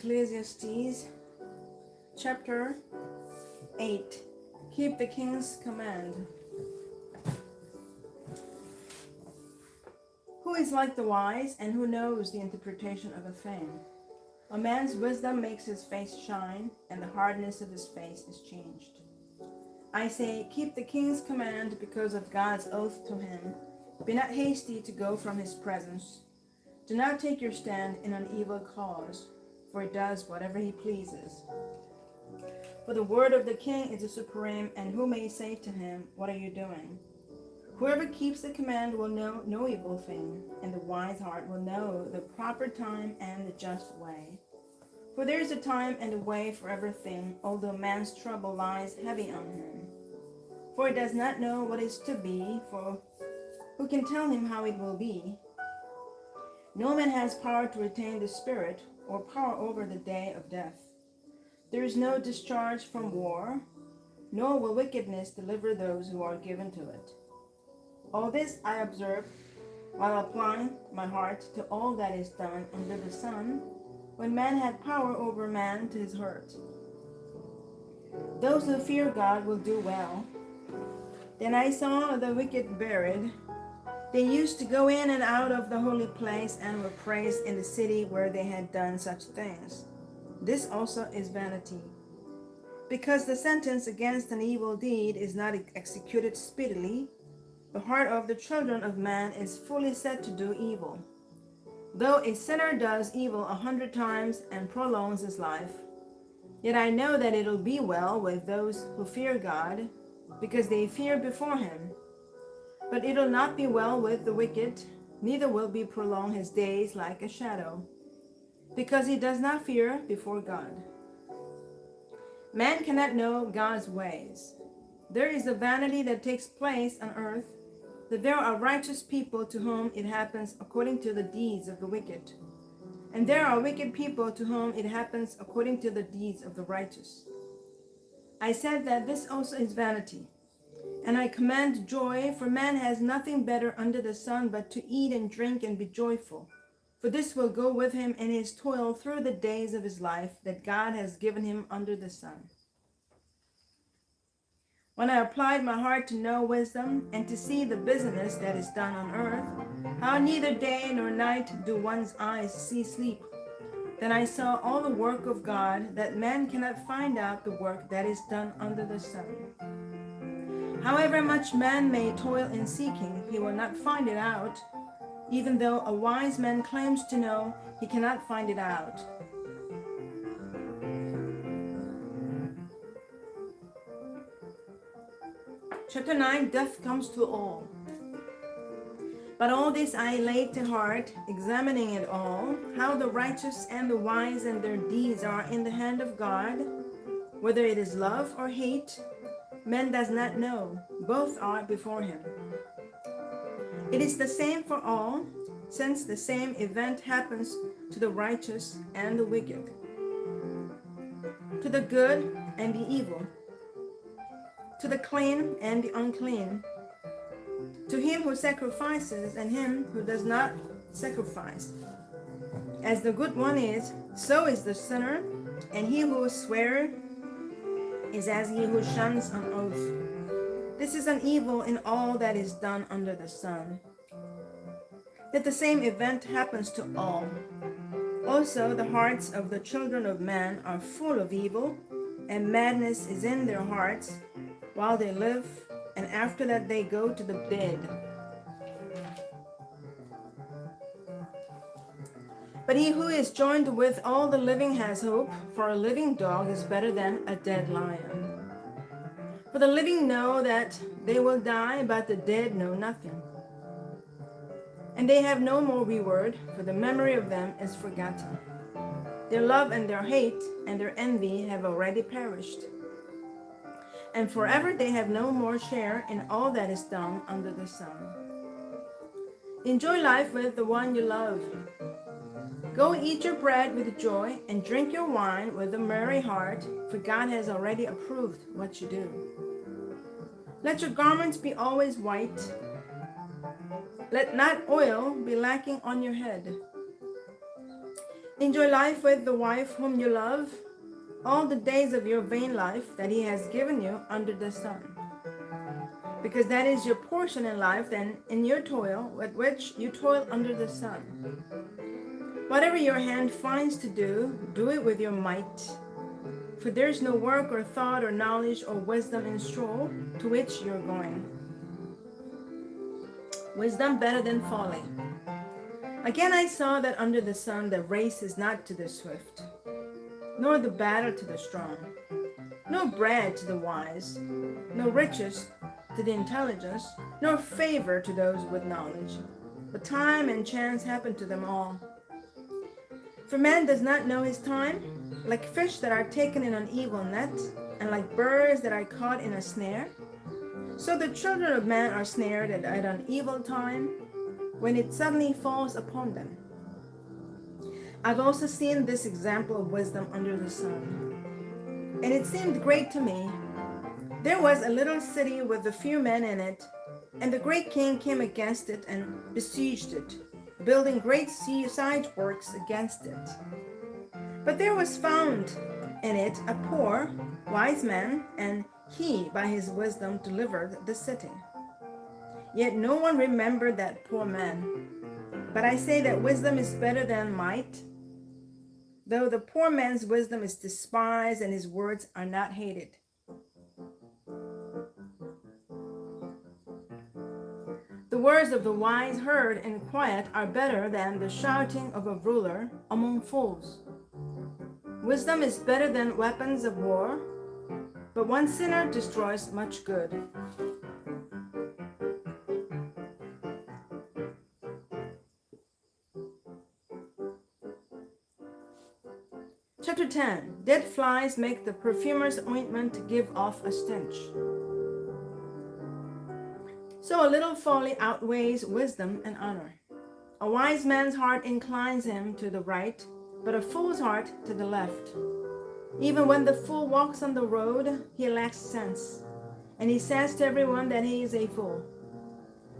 Ecclesiastes chapter 8. Keep the king's command. Who is like the wise, and who knows the interpretation of a thing? A man's wisdom makes his face shine, and the hardness of his face is changed. I say, keep the king's command because of God's oath to him. Be not hasty to go from his presence. Do not take your stand in an evil cause, for he does whatever he pleases. For the word of the king is the supreme, and who may say to him, what are you doing? Whoever keeps the command will know no evil thing, and the wise heart will know the proper time and the just way. For there is a time and a way for everything, although man's trouble lies heavy on him. For he does not know what is to be, for who can tell him how it will be? No man has power to retain the spirit, or power over the day of death. There is no discharge from war, nor will wickedness deliver those who are given to it. All this I observe while applying my heart to all that is done under the sun, when man had power over man to his hurt. Those who fear God will do well. Then I saw the wicked buried. They used to go in and out of the holy place and were praised in the city where they had done such things. This also is vanity. Because the sentence against an evil deed is not executed speedily, the heart of the children of man is fully set to do evil. Though a sinner does evil 100 times and prolongs his life, yet I know that it'll be well with those who fear God, because they fear before him. But it'll not be well with the wicked, neither will be prolong his days like a shadow, because he does not fear before God. Man cannot know God's ways. There is a vanity that takes place on earth, that there are righteous people to whom it happens according to the deeds of the wicked, and there are wicked people to whom it happens according to the deeds of the righteous. I said that this also is vanity, and I command joy, for man has nothing better under the sun but to eat and drink and be joyful, for this will go with him in his toil through the days of his life that God has given him under the sun. When I applied my heart to know wisdom and to see the business that is done on earth, how neither day nor night do one's eyes see sleep, then I saw all the work of God, that man cannot find out the work that is done under the sun. However much man may toil in seeking, he will not find it out. Even though a wise man claims to know, he cannot find it out. Chapter 9, Death comes to all. But all this I laid to heart, examining it all, how the righteous and the wise and their deeds are in the hand of God, whether it is love or hate, man does not know, both are before him. It is the same for all, since the same event happens to the righteous and the wicked, to the good and the evil, to the clean and the unclean, to him who sacrifices and him who does not sacrifice. As the good one is, so is the sinner, and he who swears is as he who shuns an oath. This is an evil in all that is done under the sun, that the same event happens to all. Also the hearts of the children of man are full of evil, and madness is in their hearts while they live, and after that they go to the dead. But he who is joined with all the living has hope, for a living dog is better than a dead lion. For the living know that they will die, but the dead know nothing. And they have no more reward, for the memory of them is forgotten. Their love and their hate and their envy have already perished. And forever they have no more share in all that is done under the sun. Enjoy life with the one you love. Go eat your bread with joy and drink your wine with a merry heart, for God has already approved what you do. Let your garments be always white. Let not oil be lacking on your head. Enjoy life with the wife whom you love, all the days of your vain life that he has given you under the sun. Because that is your portion in life and in your toil, with which you toil under the sun. Whatever your hand finds to do, do it with your might. For there is no work or thought or knowledge or wisdom in stroll to which you're going. Wisdom better than folly. Again I saw that under the sun the race is not to the swift, nor the battle to the strong, no bread to the wise, no riches to the intelligent, nor favor to those with knowledge. But time and chance happen to them all. For man does not know his time, like fish that are taken in an evil net, and like birds that are caught in a snare. So the children of man are snared at an evil time, when it suddenly falls upon them. I've also seen this example of wisdom under the sun, and it seemed great to me. There was a little city with a few men in it, and the great king came against it and besieged it, building great siege works against it. But there was found in it a poor, wise man, and he, by his wisdom, delivered the city. Yet no one remembered that poor man. But I say that wisdom is better than might, though the poor man's wisdom is despised and his words are not hated. The words of the wise heard in quiet are better than the shouting of a ruler among fools. Wisdom is better than weapons of war, but one sinner destroys much good. Chapter 10. Dead flies make the perfumer's ointment give off a stench. So a little folly outweighs wisdom and honor. A wise man's heart inclines him to the right, but a fool's heart to the left. Even when the fool walks on the road, he lacks sense, and he says to everyone that he is a fool.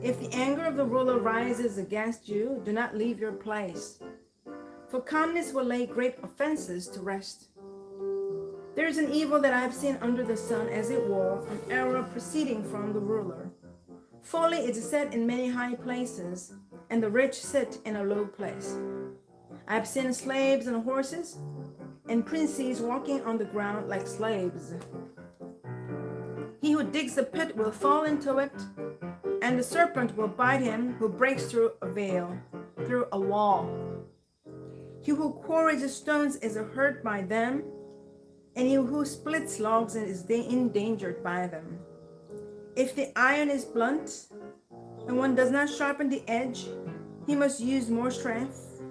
If the anger of the ruler rises against you, do not leave your place, for calmness will lay great offenses to rest. There is an evil that I have seen under the sun, as it were, an error proceeding from the ruler. Folly is set in many high places, and the rich sit in a low place. I have seen slaves and horses, and princes walking on the ground like slaves. He who digs a pit will fall into it, and the serpent will bite him who breaks through a wall. He who quarries stones is hurt by them, and he who splits logs is endangered by them. If the iron is blunt, and one does not sharpen the edge, he must use more strength,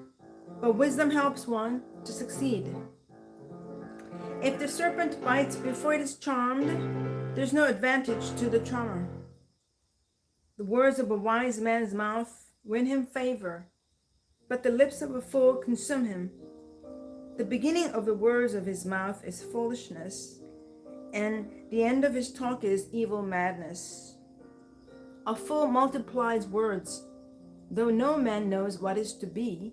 but wisdom helps one to succeed. If the serpent bites before it is charmed, there's no advantage to the charmer. The words of a wise man's mouth win him favor, but the lips of a fool consume him. The beginning of the words of his mouth is foolishness, and the end of his talk is evil madness. A fool multiplies words, though no man knows what is to be,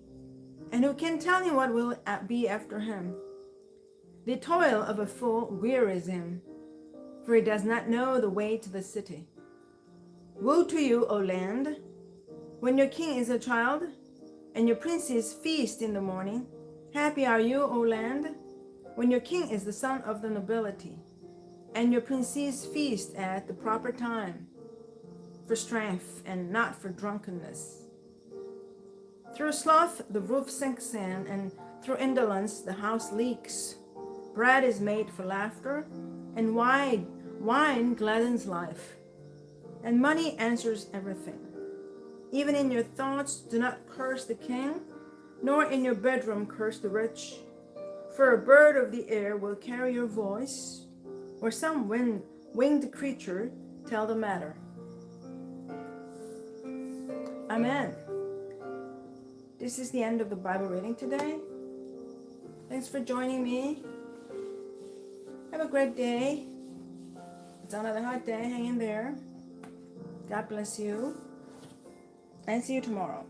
and who can tell him what will be after him? The toil of a fool wearies him, for he does not know the way to the city. Woe to you, O land, when your king is a child, and your princes feast in the morning. Happy are you, O land, when your king is the son of the nobility, and your princes feast at the proper time, for strength and not for drunkenness. Through sloth the roof sinks in, and through indolence the house leaks. Bread is made for laughter, and wine gladdens life, and money answers everything. Even in your thoughts do not curse the king, nor in your bedroom curse the rich. For a bird of the air will carry your voice, or some winged creature tell the matter. Amen. This is the end of the Bible reading today. Thanks for joining me. Have a great day. It's another hot day. Hang in there. God bless you. And see you tomorrow.